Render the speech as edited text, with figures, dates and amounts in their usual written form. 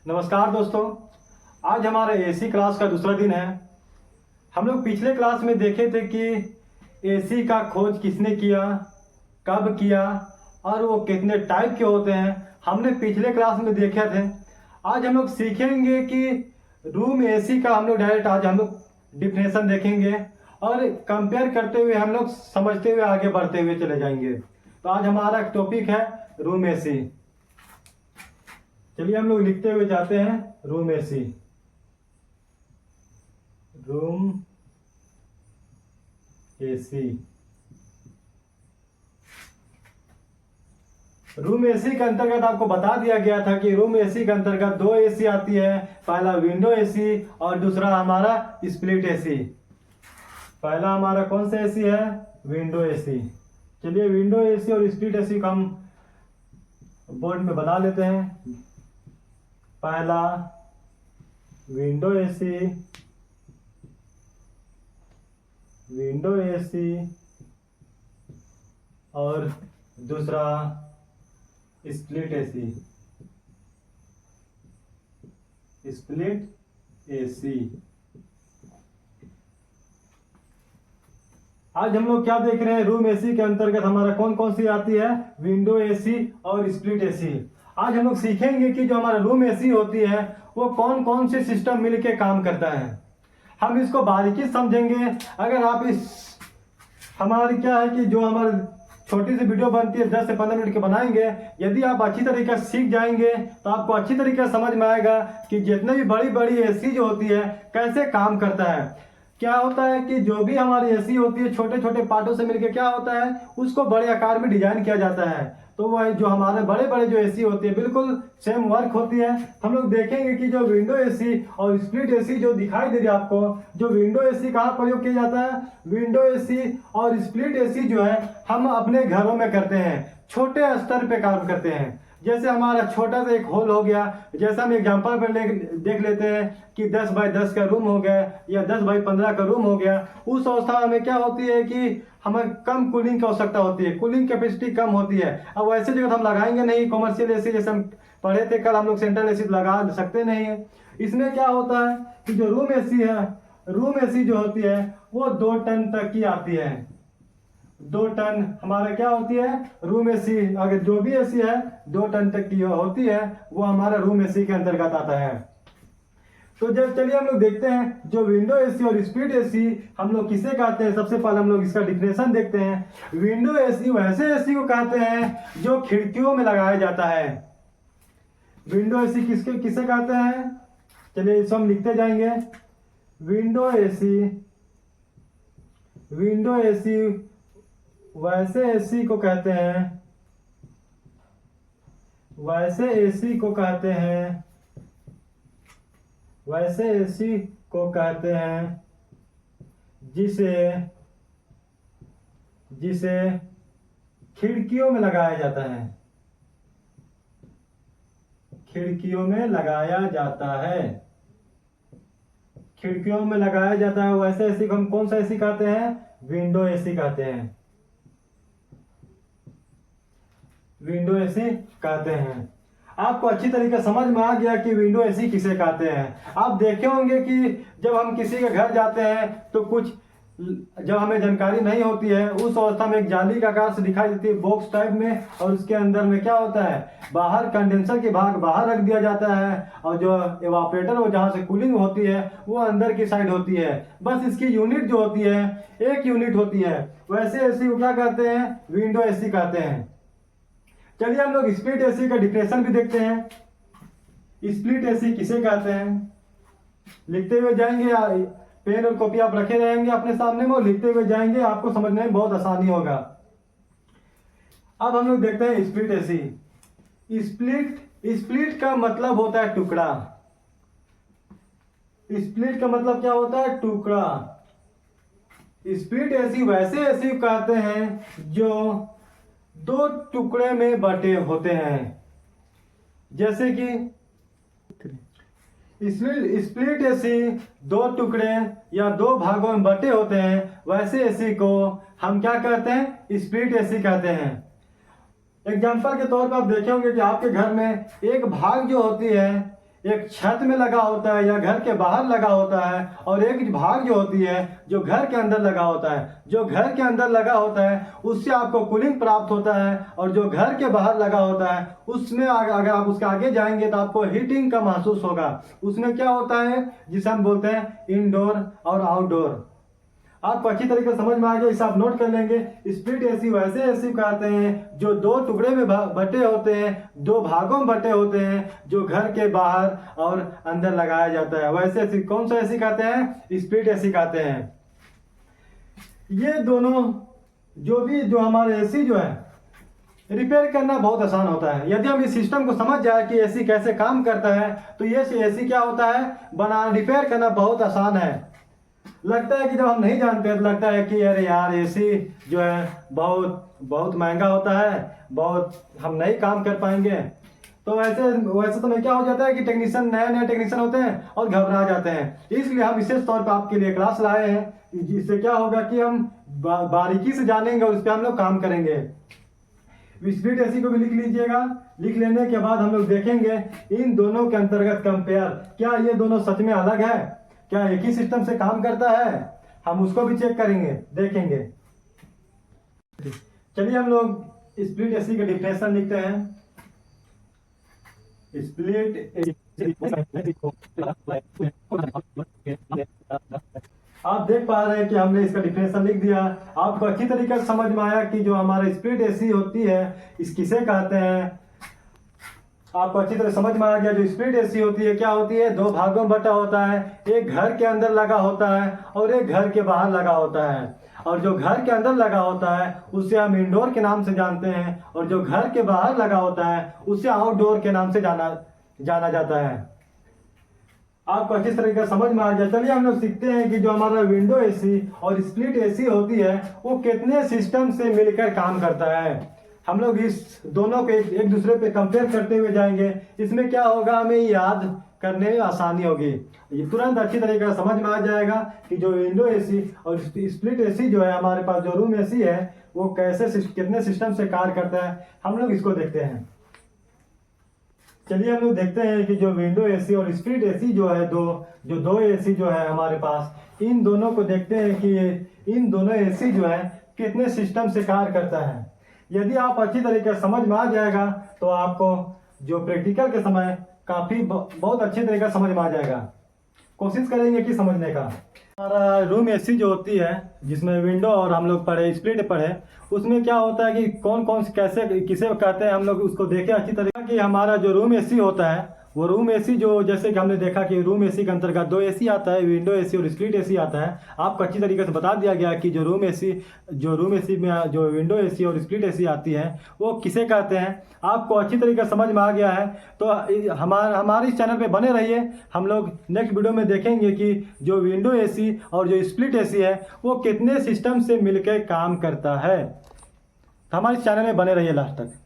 नमस्कार दोस्तों। आज हमारा एसी क्लास का दूसरा दिन है। हम लोग पिछले क्लास में देखे थे कि एसी का खोज किसने किया, कब किया और वो कितने टाइप के होते हैं, हमने पिछले क्लास में देखे थे। आज हम लोग सीखेंगे कि रूम एसी का हम लोग डायरेक्ट आज हम लोग डिफिनेशन देखेंगे और कंपेयर करते हुए हम लोग समझते हुए आगे बढ़ते हुए चले जाएंगे। तो आज हमारा टॉपिक है रूम एसी। चलिए हम लोग लिखते हुए जाते हैं room AC. Room AC, room AC के अंतर्गत आपको बता दिया गया था कि रूम एसी के अंतर्गत दो एसी आती है। पहला विंडो एसी और दूसरा हमारा स्प्लिट एसी। पहला हमारा कौन सा एसी है? Window AC. चलिए विंडो एसी और स्प्लिट एसी को हम बोर्ड में बना लेते हैं। पहला विंडो एसी, विंडो एसी और दूसरा स्प्लिट एसी, स्प्लिट एसी। आज हम लोग क्या देख रहे हैं? रूम एसी के अंतर्गत हमारा कौन कौन सी आती है? विंडो एसी और स्प्लिट एसी। आज हम लोग सीखेंगे कि जो हमारा रूम एसी होती है वो कौन कौन से सिस्टम मिलके काम करता है। हम इसको बारीकी समझेंगे। अगर आप इस हमारी क्या है कि जो हमारी छोटी सी वीडियो बनती है 10 से 15 मिनट के बनाएंगे, यदि आप अच्छी तरीके से सीख जाएंगे तो आपको अच्छी तरीके से समझ में आएगा कि जितने भी बड़ी बड़ी एसी जो होती है कैसे काम करता है। क्या होता है कि जो भी हमारी एसी होती है छोटे छोटे पार्टों से मिलकर क्या होता है उसको बड़े आकार में डिजाइन किया जाता है। तो वह जो हमारे बड़े बड़े जो एसी होती है बिल्कुल सेम वर्क होती है। हम लोग देखेंगे कि जो विंडो एसी और स्प्लिट एसी जो दिखाई दे रही है आपको, जो विंडो एसी कहाँ प्रयोग किया जाता है? विंडो एसी और स्प्लिट एसी जो है हम अपने घरों में करते हैं, छोटे स्तर पे काम करते हैं। जैसे हमारा छोटा सा एक हॉल हो गया, जैसा हम एग्जांपल पर देख लेते हैं कि 10 बाई 10 का रूम हो गया या 10 बाई 15 का रूम हो गया। उस अवस्था में क्या होती है कि हमें कम कूलिंग की आवश्यकता होती है, कूलिंग कैपेसिटी कम होती है। अब वैसे जगह हम लगाएंगे नहीं कॉमर्शियल एसी, जैसे हम पढ़े थे कल, हम लोग सेंट्रल एसी लगा सकते नहीं है। इसमें क्या होता है कि जो रूम एसी है, रूम एसी जो होती है वो 2 टन तक की आती है। 2 टन हमारा क्या होती है? Room AC. अगर जो भी एसी है 2 टन तक की होती है वो हमारा रूम एसी के अंतर्गत आता है। तो जब चलिए हम लोग देखते हैं जो विंडो एसी और स्प्लिट एसी हम लोग किसे कहते हैं। सबसे पहले हम लोग इसका डिफिनेशन देखते हैं। विंडो एसी वैसे एसी को कहते हैं जो खिड़कियों में लगाया जाता है। विंडो एसी किसे कहते हैं? चलिए इसको हम लिखते जाएंगे। विंडो एसी, विंडो एसी वैसे एसी को कहते हैं, वैसे एसी को कहते हैं, वैसे एसी को कहते हैं जिसे जिसे खिड़कियों में लगाया जाता है, खिड़कियों में लगाया जाता है, खिड़कियों में लगाया जाता है। वैसे एसी को हम कौन सा एसी कहते हैं? विंडो एसी कहते हैं, विंडो एसी कहते हैं। आपको अच्छी तरीके से समझ में आ गया कि विंडो एसी किसे कहते हैं। आप देखे होंगे कि जब हम किसी के घर जाते हैं तो कुछ जब हमें जानकारी नहीं होती है उस अवस्था में एक जाली का आकार से दिखाई देती है बॉक्स टाइप में, और उसके अंदर में क्या होता है? बाहर कंडेंसर के भाग बाहर रख दिया जाता है और जो एवापोरेटर वो जहाँ से कूलिंग होती है वो अंदर की साइड होती है। बस इसकी यूनिट जो होती है एक यूनिट होती है। वैसे एसी को क्या कहते हैं? विंडो एसी कहते हैं। चलिए हम लोग स्प्लिट एसी का डिफिनेशन भी देखते हैं। स्प्लिट एसी किसे कहते हैं? लिखते हुए जाएंगे, पेन और कॉपी आप रखे रहेंगे अपने सामने में और लिखते हुए जाएंगे, आपको समझने में बहुत आसानी होगा। अब हम लोग देखते हैं स्प्लिट एसी। स्प्लिट, स्प्लिट का मतलब होता है टुकड़ा। स्प्लिट का मतलब क्या होता है? टुकड़ा। स्प्लिट एसी वैसे एसी कहते हैं जो 2 टुकड़े में बटे होते हैं। जैसे कि स्प्लिट एसी 2 टुकड़े या 2 भागों में बटे होते हैं, वैसे एसी को हम क्या कहते हैं? स्प्लिट एसी कहते हैं। एग्जाम्पल के तौर पर आप देखे होंगे कि आपके घर में एक भाग जो होती है, एक छत में लगा होता है या घर के बाहर लगा होता है, और एक भाग जो होती है जो घर के अंदर लगा होता है। जो घर के अंदर लगा होता है उससे आपको कूलिंग प्राप्त होता है, और जो घर के बाहर लगा होता है उसमें अगर आप उसके आगे जाएंगे तो आपको हीटिंग का महसूस होगा। उसमें क्या होता है जिसे हम बोलते हैं इंडोर और आउटडोर। आपको अच्छी तरीके से समझ में आ गया, इसे आप नोट कर लेंगे। स्प्लिट एसी वैसे एसी कहते हैं जो दो टुकड़े में बटे होते हैं, दो भागों में बटे होते हैं, जो घर के बाहर और अंदर लगाया जाता है। वैसे एसी कौन सा एसी कहते हैं? स्प्लिट एसी कहते हैं। ये दोनों जो हमारे एसी जो है रिपेयर करना बहुत आसान होता है। यदि हम इस सिस्टम को समझ जाए कि एसी कैसे काम करता है तो ये एसी क्या होता है रिपेयर करना बहुत आसान है। लगता है कि जब हम नहीं जानते तो लगता है कि अरे यार एसी जो है बहुत बहुत महंगा होता है, बहुत हम नहीं काम कर पाएंगे। तो वैसे तो क्या हो जाता है कि नए टेक्नीशियन होते हैं और घबरा जाते हैं। इसलिए हम विशेष तौर पर आपके लिए क्लास लाए हैं, जिससे क्या होगा कि हम बारीकी से जानेंगे और उस पर हम लोग काम करेंगे। स्प्लिट एसी को भी लिख लीजिएगा। लिख लेने के बाद हम लोग देखेंगे इन दोनों के अंतर्गत कंपेयर, क्या ये दोनों सच में अलग है, क्या एक ही सिस्टम से काम करता है, हम उसको भी चेक करेंगे, देखेंगे। चलिए हम लोग स्प्लिट एसी का डिफिनेशन लिखते हैं। स्प्लिट आप देख पा रहे हैं कि हमने इसका डिफिनेशन लिख दिया। आपको अच्छी तरीके से समझ में आया कि जो हमारा स्प्लिट एसी होती है इस किसे कहते हैं। आपको अच्छी तरह समझ में आ गया। जो स्प्लिट एसी होती है क्या होती है? दो भागों में बटा होता है, एक घर के अंदर लगा होता है और एक घर के बाहर लगा होता है। और जो घर के अंदर लगा होता है उसे हम इंडोर के नाम से जानते हैं, और जो घर के बाहर लगा होता है उसे आउटडोर के नाम से जाना जाता है। आपको अच्छी तरीके से समझ में आ गया। चलिए हम लोग सीखते हैं कि जो हमारा विंडो एसी और स्प्लिट एसी होती है वो कितने सिस्टम से मिलकर काम करता है। हम लोग इस दोनों को एक दूसरे पे कंपेयर करते हुए जाएंगे। इसमें क्या होगा, हमें याद करने में आसानी होगी। ये तुरंत अच्छी तरीके से समझ में आ जाएगा कि जो विंडो एसी और स्प्लिट एसी जो है हमारे पास जो रूम एसी है वो कितने सिस्टम से कार्य करता है। हम लोग इसको देखते हैं। चलिए हम लोग देखते हैं कि जो विंडो एसी और स्प्लिट एसी जो है दो एसी जो है हमारे पास, इन दोनों को देखते हैं कि इन दोनों एसी जो है कितने सिस्टम से कार्य करता है। यदि आप अच्छी तरीके से समझ में आ जाएगा तो आपको जो प्रैक्टिकल के समय काफ़ी बहुत अच्छी तरीके से समझ में आ जाएगा। कोशिश करेंगे कि समझने का। हमारा रूम एसी जो होती है जिसमें विंडो और हम लोग पढ़े स्प्लिट पढ़े, उसमें क्या होता है कि कौन कौन कैसे किसे कहते हैं हम लोग उसको देखें अच्छी तरीके कि हमारा जो रूम एसी होता है वो रूम एसी जो जैसे कि हमने देखा कि रूम एसी के अंतर्गत दो एसी आता है, विंडो एसी और स्प्लिट एसी आता है। आपको अच्छी तरीके से बता दिया गया कि जो रूम एसी में जो विंडो एसी और स्प्लिट एसी आती है वो किसे कहते हैं। आपको अच्छी तरीके से समझ में आ गया है तो हमारे इस चैनल पे बने रहिए। हम लोग नेक्स्ट वीडियो में देखेंगे कि जो विंडो एसी और जो स्प्लिट एसी है वो कितने सिस्टम से मिलकर काम करता है। हमारे इस चैनल में बने रहिए लास्ट तक।